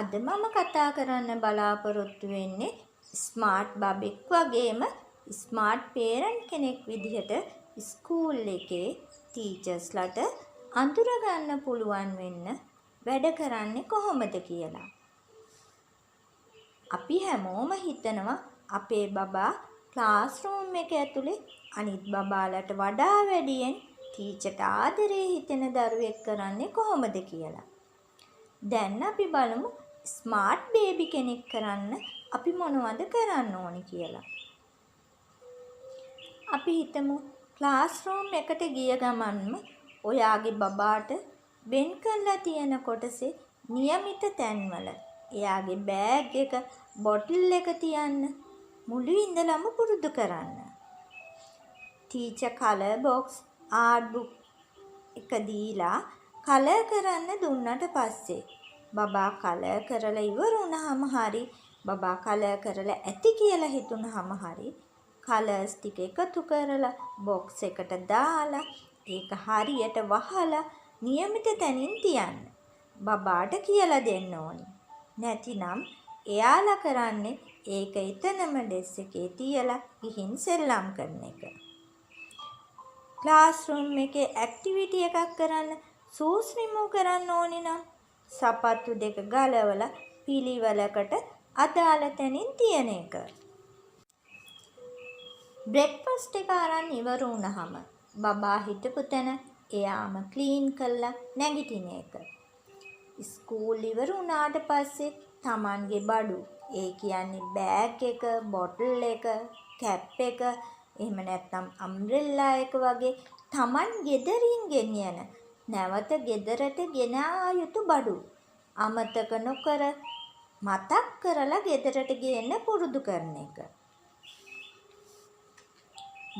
අද මම කතා කරන්න බලාපොරොත්තු වෙන්නේ ස්මාර්ට් බබෙක් වගේම ස්මාර්ට් පේරන්ට් කෙනෙක් විදිහට ස්කූල් එකේ ටීචර්ස්ලට අඳුර ගන්න පුළුවන් වෙන්න වැඩ කරන්නේ කොහොමද කියලා. අපි හැමෝම හිතනවා අපේ බබා ක්ලාස් රූම් එක ඇතුලේ අනිත් බබාලට වඩා වැඩියෙන් ටීචර්ට ආදරේ හිතෙන දරුවෙක් කරන්නේ කොහොමද කියලා. දැන් අපි බලමු ස්මාර්ට් බේබි කෙනෙක් කරන්න අපි මොනවද කරන්න ඕනි කියලා. අපි හිතමු ක්ලාස් රූම් එකට ගිය ගමන්ම ඔයාගේ බබාට වෙන් කරලා තියෙන කොටසේ નિયમિત තැන්වල එයාගේ බෑග් එක බොටල් එක තියන්න මුළු ඉඳලම පුරුදු කරන්න. Teacher colour box art book එක දීලා කලර් කරන්න දුන්නට පස්සේ බබා කලර් කරලා ඉවර වුණාම හරි බබා කලර් කරලා ඇති කියලා හිතුනහම හරි කලර්ස් ටික එකතු කරලා බොක්ස් එකට දාලා ඒක හරියට වහලා નિયમિત තැනින් තියන්න බබාට කියලා දෙන්න ඕනි. නැතිනම් එයාලා කරන්නේ ඒක එතනම ඩෙස්ක් එකේ තියලා ගිහින් සෙල්ලම් කරන එක. ක්ලාස් රූම් එකේ ඇක්ටිවිටි එකක් කරන්න සූස් රිමූව් කරන්න ඕනේ නම් සපත්තු දෙක ගලවලා පිළිවෙලකට අදාළ තැනින් තියන එක. බ්‍රෙක්ෆාස්ට් එක අරන් ඉවර වුණාම බබා හිටපු තැන එයාම ක්ලීන් කරලා නැගිටින එක. ස්කූල් ඉවර වුණාට පස්සේ Tamanගේ බඩු ඒ කියන්නේ බෑග් එක, බොටල් එක, කැප් එක, එහෙම නැත්නම් අම්බ්‍රෙල්ලා එක වගේ Taman ගෙදරින් ගෙනියන නැවත ගෙදරට ගෙන ආ යුතු බඩු අමතක නොකර මතක් කරලා ගෙදරට ගේන්න පුරුදු කරන එක.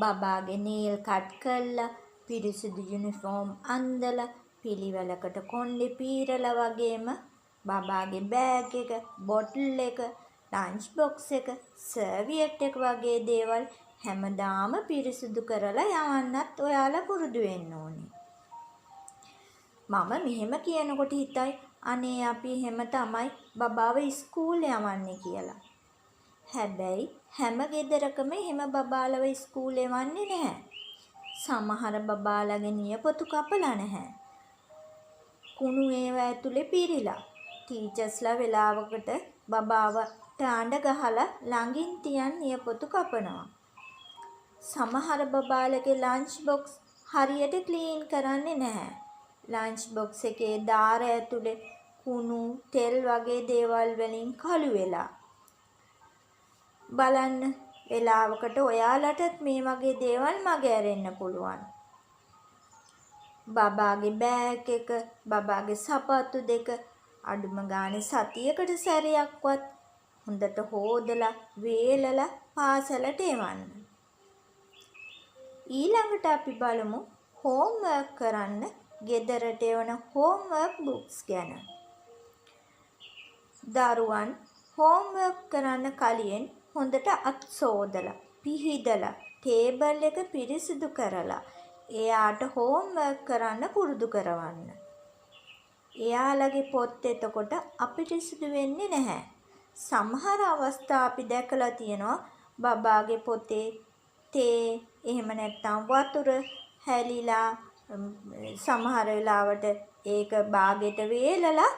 බබාගේ නේල් කට් කරලා පිරිසිදු යුනිෆෝම් අන්දලා පිළිවෙලකට කොණ්ඩේ පීරලා වගේම බබාගේ බෑග් එක, බොටල් එක, ලන්ච් බොක්ස් එක, සර්වියට් එක වගේ දේවල් හැමදාම පිරිසිදු කරලා යවන්නත් ඔයාලා පුරුදු වෙන්න ඕනේ. මම මෙහෙම කියනකොට හිතයි අනේ අපි එහෙම තමයි බබාව ස්කූල් යවන්නේ කියලා. හැබැයි හැම ගෙදරකම එහෙම බබාලව ස්කූල් යවන්නේ නැහැ. සමහර බබාලගේ නියපොතු කපලා නැහැ. කුණු ඒවා ඇතුලේ පිරීලා. ටීචර්ස්ලා වෙලාවකට බබාවට අඬ ගහලා ළඟින් තියන් නියපොතු කපනවා. සමහර බබාලගේ ලන්ච් බොක්ස් හරියට ක්ලීන් කරන්නේ නැහැ. ලන්ච් බොක්ස් එකේ දාර ඇතුලේ කුණු, තෙල් වගේ දේවල් වලින් කළු වෙලා. බලන්න වෙලාවකට ඔයාලටත් මේ වගේ දේවල් මගේ ඇරෙන්න පුළුවන්. බබාගේ බෑග් එක, බබාගේ සපත්තු දෙක අඩුම ගානේ සතියකට සැරයක්වත් හොඳට හොදලා වේලලා පාසලට එවන්න. ඊළඟට අපි බලමු හෝම්වර්ක් කරන්න ගෙදරට එවන හෝම්වර්ක් බුක්ස් ගැන. දරුවන් හෝම්වර්ක් කරන්න කලින් හොඳට අත් සෝදලා, පිහිදලා, ටේබල් එක පිරිසිදු කරලා එයාට හෝම්වර්ක් කරන්න පුරුදු කරවන්න. එයාලගේ පොත් එතකොට අපිරිසිදු වෙන්නේ නැහැ. සමහර අවස්ථා අපි දැකලා තියෙනවා බබාගේ පොතේ තේ එහෙම නැත්නම් වතුර හැලිලා සමහර වෙලාවට ඒක බාගෙට වේලලා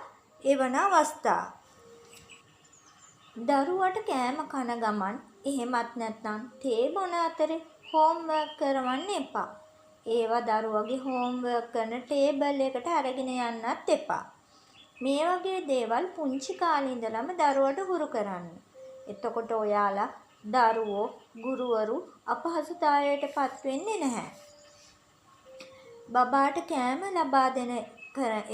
එවන අවස්ථා. දරුවට කෑම කන ගමන් එහෙමත් නැත්නම් තේ බොන අතරේ හෝම්වර්ක් කරවන්න එපා. ඒවා දරුවගේ හෝම්වර්ක් කරන ටේබල් එකට අරගෙන යන්නත් එපා. මේ වගේ දේවල් පුංචි කාලේ ඉඳලම දරුවට හුරු කරන්න. එතකොට ඔයාලා දරුවෝ ගුරුවරු අපහසුතාවයටපත් වෙන්නේ නැහැ. බබාට කෑම ලබා දෙන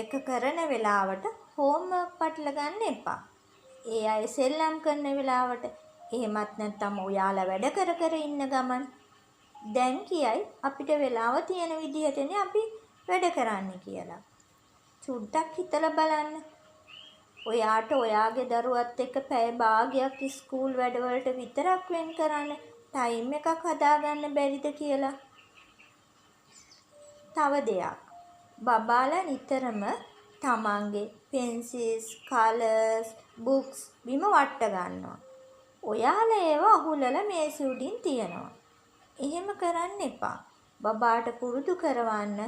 එක කරන වෙලාවට හෝම්වර්ක් පටල ගන්න එපා. ඒ අය සෙල්ලම් කරන වෙලාවට එහෙමත් නැත්නම් ඔයාලා වැඩ කර ඉන්න ගමන් දැන් කියයි අපිට වෙලාව තියෙන විදිහටනේ අපි වැඩ කරන්නේ කියලා. චුට්ටක් හිතලා බලන්න. ඔයාට ඔයාගේ දරුවත් එක්ක පැය භාගයක් ස්කූල් වැඩවලට විතරක් වෙන් කරන්න ටයිම් එකක් හදාගන්න බැරිද කියලා. තව දෙයක්. බබාලා නිතරම තමන්ගේ පෙන්සිල්ස්, කලර්ස්, බුක්ස් බිම වට ගන්නවා. ඔයාලා ඒවා අහුලලා මේසෙ උඩින් තියනවා. එහෙම කරන්න එපා. බබාට පුරුදු කරවන්න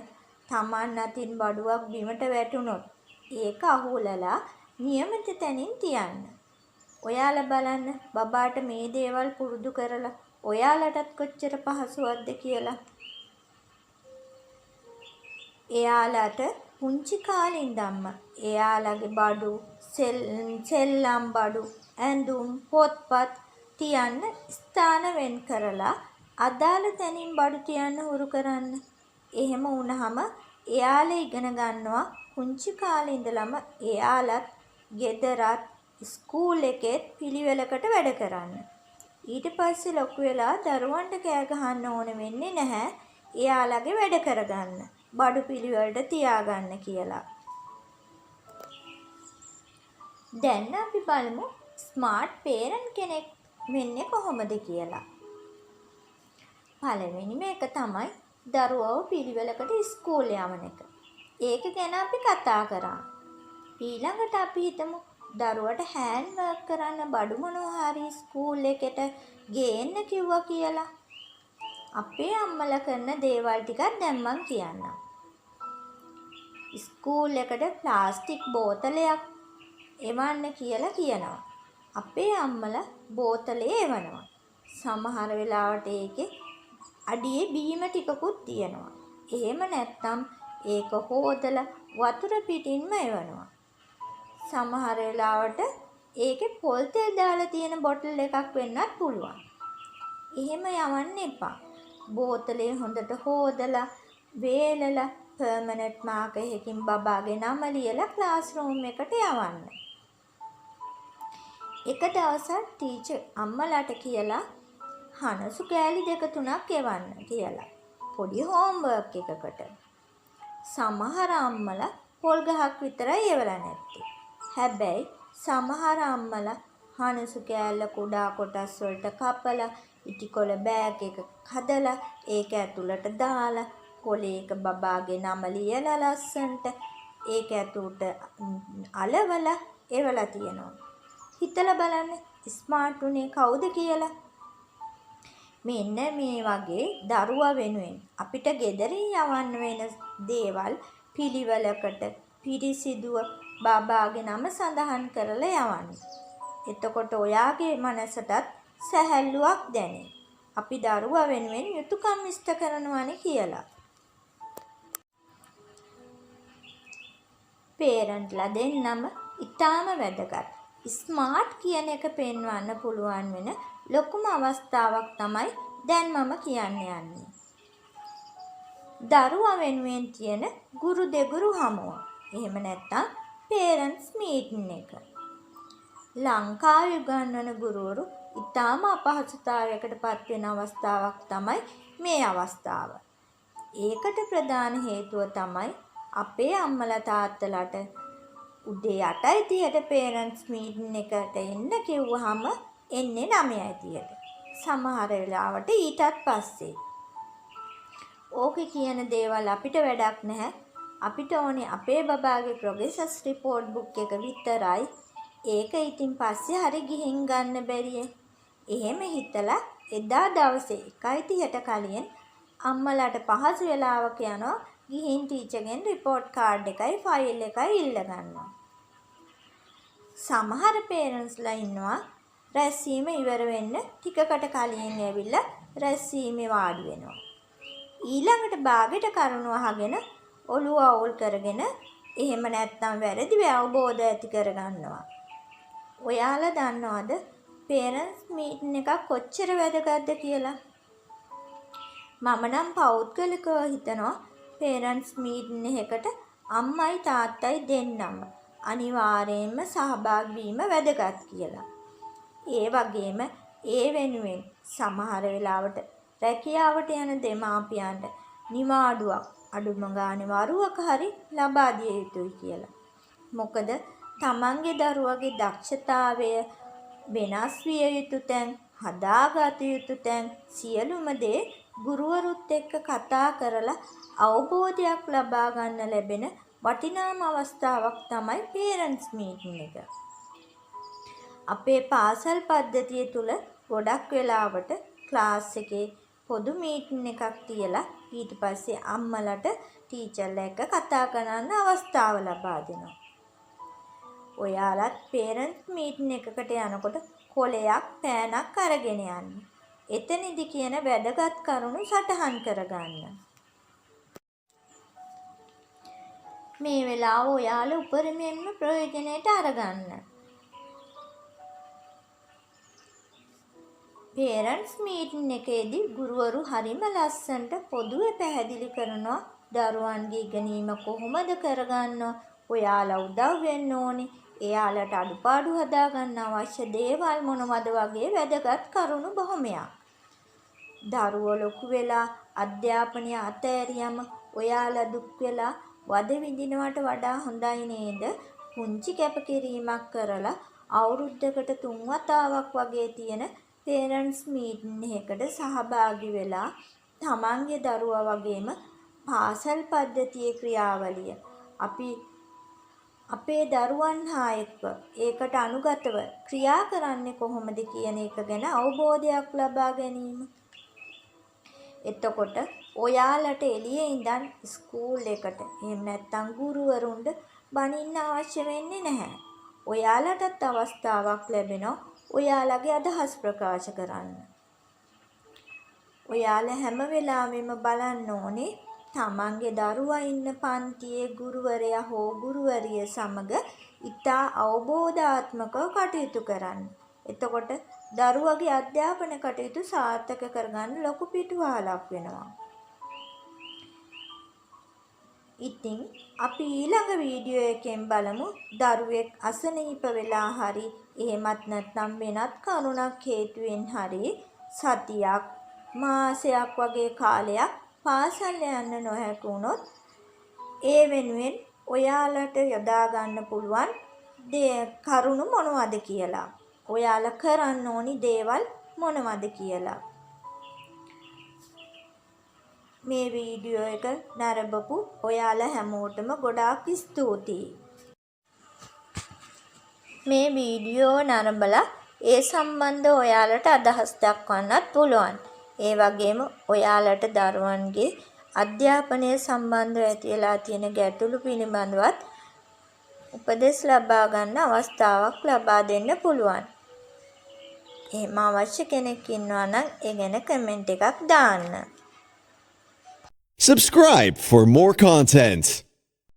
Taman අතින් බඩුවක් බිමට වැටුනොත් ඒක අහුලලා නියමිත තැනින් තියන්න. ඔයාලා බලන්න බබාට මේ දේවල් පුරුදු කරලා ඔයාලටත් කොච්චර පහසුවක්ද කියලා. එයාලට පුංචි කාලේ ඉඳන්ම එයාලගේ බඩු, සෙල්ලම් බඩු, ඇඳුම්, පොත්පත් තියන්න ස්ථාන වෙන් කරලා අදාළ තැනින් බඩු තියන්න හුරු කරන්න. එහෙම වුණාම එයාලා ඉගෙන ගන්නවා පුංචි කාලේ ඉඳලම එයාලත් ගෙදරත් ස්කූල් එකෙත් පිළිවෙලකට වැඩ කරන්න. ඊට පස්සේ ලොකු වෙලා දරුවන්ට කෑ ගහන්න ඕන වෙන්නේ නැහැ. එයාලගේ වැඩ කරගන්න. බඩු පිළිවෙලට තියාගන්න කියලා. දැන් අපි බලමු ස්මාර්ට් පේරන්ට් කෙනෙක් වෙන්නේ කොහොමද කියලා. පළවෙනිම එක තමයි දරුවව පිළිවෙලකට ඉස්කෝලේ යවන එක. ඒක ගැන අපි කතා කරා. ඊළඟට අපි හිතමු දරුවට හෑන්ඩ් වර්ක් කරන්න බඩු මොනවා හරි ස්කූල් එකට ගේන්න කිව්වා කියලා. අපේ අම්මලා කරන දේවල් ටිකක් දැන් මං කියන්නම්. ස්කූල් එකට ප්ලාස්ටික් බෝතලයක් එවන්න කියලා කියනවා. අපේ අම්මලා බෝතලේ එවනවා. සමහර වෙලාවට ඒකේ අඩියේ බීම ටිකකුත් තියෙනවා. එහෙම නැත්නම් ඒක හොදලා වතුර පිටින්ම එවනවා. සමහර වෙලාවට ඒකේ පොල් තෙල් දාලා තියෙන බොටල් එකක් වෙන්නත් පුළුවන්. එහෙම යවන්න එපා. බෝතලේ හොඳට හොදලා වේලලා පර්මනන්ට් මාකර් එකකින් බබාගේ නම ලියලා ක්ලාස් රූම් එකට යවන්න. එක දවසක් ටීචර් අම්මලාට කියලා හනසු කෑලි 2-3ක් එවන්න කියලා. පොඩි හෝම්වර්ක් එකකට. සමහර අම්මලා පොල් ගහක් විතරයි එවලා නැත්තේ. හැබැයි සමහර අම්මලා හනසු කෑල්ල කුඩා කොටස් වලට කපලා ඉටිකොල බෑග් එක හදලා ඒක ඇතුළට දාලා කොලේක බබාගේ නම ලියලා ලස්සන්ට ඒක ඇතුළට අලවලා එවලා තියෙනවා. හිතලා බලන්න ස්මාර්ට් උනේ කවුද කියලා. මෙන්න මේ වගේ දරුවා වෙනුවෙන් අපිට ගෙදරින් යවන්න වෙන දේවල් පිළිවෙලකට පිරිසිදුව බබාගේ නම සඳහන් කරලා යවන්න. එතකොට ඔයාගේ මනසටත් සැහැල්ලුවක් දැනේ. අපි දරුවා වෙනුවෙන් යුතුයකම් ඉෂ්ට කරනවානේ කියලා. පේරන්ට්ලා දෙන්නම ඉතාම වැදගත්. ස්මාර්ට් කියන එක පෙන්වන්න පුළුවන් වෙන ලොකුම අවස්ථාවක් තමයි දැන් මම කියන්න යන්නේ. දරුවා වෙනුවෙන් තියෙන ගුරු දෙගුරු හමුව. එහෙම නැත්නම් පේරන්ට්ස් මීටින් එක. ලංකාවේ උගන්වන ගුරුවරු ඉතාම අපහසුතාවයකට පත් වෙන අවස්ථාවක් තමයි මේ අවස්ථාව. ඒකට ප්‍රධාන හේතුව තමයි අපේ අම්මලා තාත්තලාට උදේ 8:30ට පේරන්ට්ස් මීටින් එකට එන්න කිව්වහම එන්නේ 9:30ට. සමහර වෙලාවට ඊටත් පස්සේ. ඕකේ කියන දේවල් අපිට වැඩක් නැහැ. අපිට ඕනේ අපේ බබාගේ ප්‍රොග්‍රෙස් රිපෝට් බුක් එක විතරයි. ඒක ඉතින් පස්සේ හරි ගිහින් ගන්න බැරිය. එහෙම හිතලා එදා දවසේ 1:30ට කලින් අම්මලාට පහසු වෙලාවක යනවා ගිහින් ටීචර්ගෙන් රිපෝට් කාඩ් එකයි ෆයිල් එකයි ඉල්ල ගන්නවා. සමහර පේරන්ට්ස්ලා ඉන්නවා රැස්වීම ඉවර වෙන්න ටිකකට කලින් ඇවිල්ලා රැස්වීමේ වාඩි වෙනවා. ඊළඟට බාගෙට කරුණු අහගෙන ඔළුව අවුල් කරගෙන එහෙම නැත්නම් වැරදි අවබෝධ ඇති කරගන්නවා. ඔයාලා දන්නවද පේරන්ට්ස් මීටින් එකක් කොච්චර වැදගත්ද කියලා? මම නම් පෞද්ගලිකව හිතනවා පේරන්ට්ස් මීටින් එකකට අම්මයි තාත්තයි දෙන්නම අනිවාර්යයෙන්ම සහභාගී වීම වැදගත් කියලා. ඒ වගේම ඒ වෙනුවෙන් සමහර වෙලාවට රැකියාවට යන දෙමාපියන්ට නිවාඩුවක් අඩුම ගානේ වරුවක හරි ලබා දිය යුතුයි කියලා. මොකද තමන්ගේ දරුවගේ දක්ෂතාවය වෙනස් විය යුතු තැන් හදාගත යුතු තැන් සියලුම දේ ගුරුවරුත් එක්ක කතා කරලා අවබෝධයක් ලබා ගන්න ලැබෙන වටිනාම අවස්ථාවක් තමයි පේරන්ට්ස් මීටින් එක. අපේ පාසල් පද්ධතිය තුල ගොඩක් වෙලාවට ක්ලාස් එකේ පොදු මීටින් එකක් තියලා ඊට පස්සේ අම්මලට ටීචර්ලා එක්ක කතා කරන්න අවස්ථාව ලබා දෙනවා. ඔයාලත් පේරන්ට්ස් මීටින් එකකට යනකොට කොලයක් පෑනක් අරගෙන යන්න. එතනදි කියන වැදගත් කරුණු සටහන් කරගන්න. මේ වෙලාව ඔයාලා උපරිමයෙන්ම ප්‍රයෝජනයට අරගන්න. පේරන්ට්ස් මීටින් එකේදී ගුරුවරු හරිම ලස්සනට පොදුවේ පැහැදිලි කරනවා දරුවන්ගේ ඉගෙනීම කොහොමද කරගන්නව, ඔයාලා උදව් වෙන්න ඕනේ, එයාලට අඩුපාඩු හදාගන්න අවශ්‍ය දේවල් මොනවද වගේ වැදගත් කරුණු බොහොමයක්. දරුවෝ ලොකු වෙලා අධ්‍යාපනය අතෑරියම ඔයාලා දුක් වෙලා වද විඳිනවට වඩා හොඳයි නේද පුංචි කැපකිරීමක් කරලා අවුරුද්දකට 3 වතාවක් වගේ තියෙන පේරන්ට්ස් මීටින් එකකට සහභාගී වෙලා තමන්ගේ දරුවා වගේම පාසල් පද්ධතියේ ක්‍රියාවලිය අපි අපේ දරුවන් හා එක්ක ඒකට අනුගතව ක්‍රියා කරන්නේ කොහොමද කියන එක ගැන අවබෝධයක් ලබා ගැනීම. එතකොට ඔයාලට එළියේ ඉඳන් ස්කූල් එකට එහෙම නැත්නම් ගුරුවරුන්ට බනින්න අවශ්‍ය වෙන්නේ නැහැ. ඔයාලටත් අවස්ථාවක් ලැබෙනවා ඔයාලගේ අදහස් ප්‍රකාශ කරන්න. ඔයාලා හැම වෙලාවෙම බලන්න ඕනේ තමන්ගේ දරුවා ඉන්න පන්තියේ ගුරුවරයා හෝ ගුරුවරිය සමග ඉතා අවබෝධාත්මකව කටයුතු කරන්න. එතකොට දරුවගේ අධ්‍යාපන කටයුතු සාර්ථක කරගන්න ලොකු පිටුවහලක් වෙනවා. ඉතින් අපි ඊළඟ වීඩියෝ එකෙන් බලමු දරුවෙක් අසනීප වෙලා හරි එහෙමත් නැත්නම් වෙනත් කරුණක් හේතුවෙන් හරි සතියක් මාසයක් වගේ කාලයක් පාසල් යන්න නොහැකි වුණොත් ඒ වෙනුවෙන් ඔයාලට යොදා ගන්න පුළුවන් කරුණු මොනවද කියලා. ඔයාලා කරන්න ඕනි දේවල් මොනවද කියලා. මේ වීඩියෝ එක නරඹපු ඔයාලා හැමෝටම ගොඩාක් ස්තුතියි. මේ වීඩියෝ නරඹලා ඒ සම්බන්ධව ඔයාලට අදහස් දක්වන්නත් පුළුවන්. ඒ වගේම ඔයාලට දරුවන්ගේ අධ්‍යාපනය සම්බන්ධව ඇතිලා තියෙන ගැටලු පිළිබඳවත් උපදෙස් ලබා ගන්න අවස්ථාවක් ලබා දෙන්න පුළුවන්. එහෙම අවශ්‍ය කෙනෙක් ඉන්නවා නම් ඒ ගැන කමෙන්ට් එකක් දාන්න. Subscribe for more content.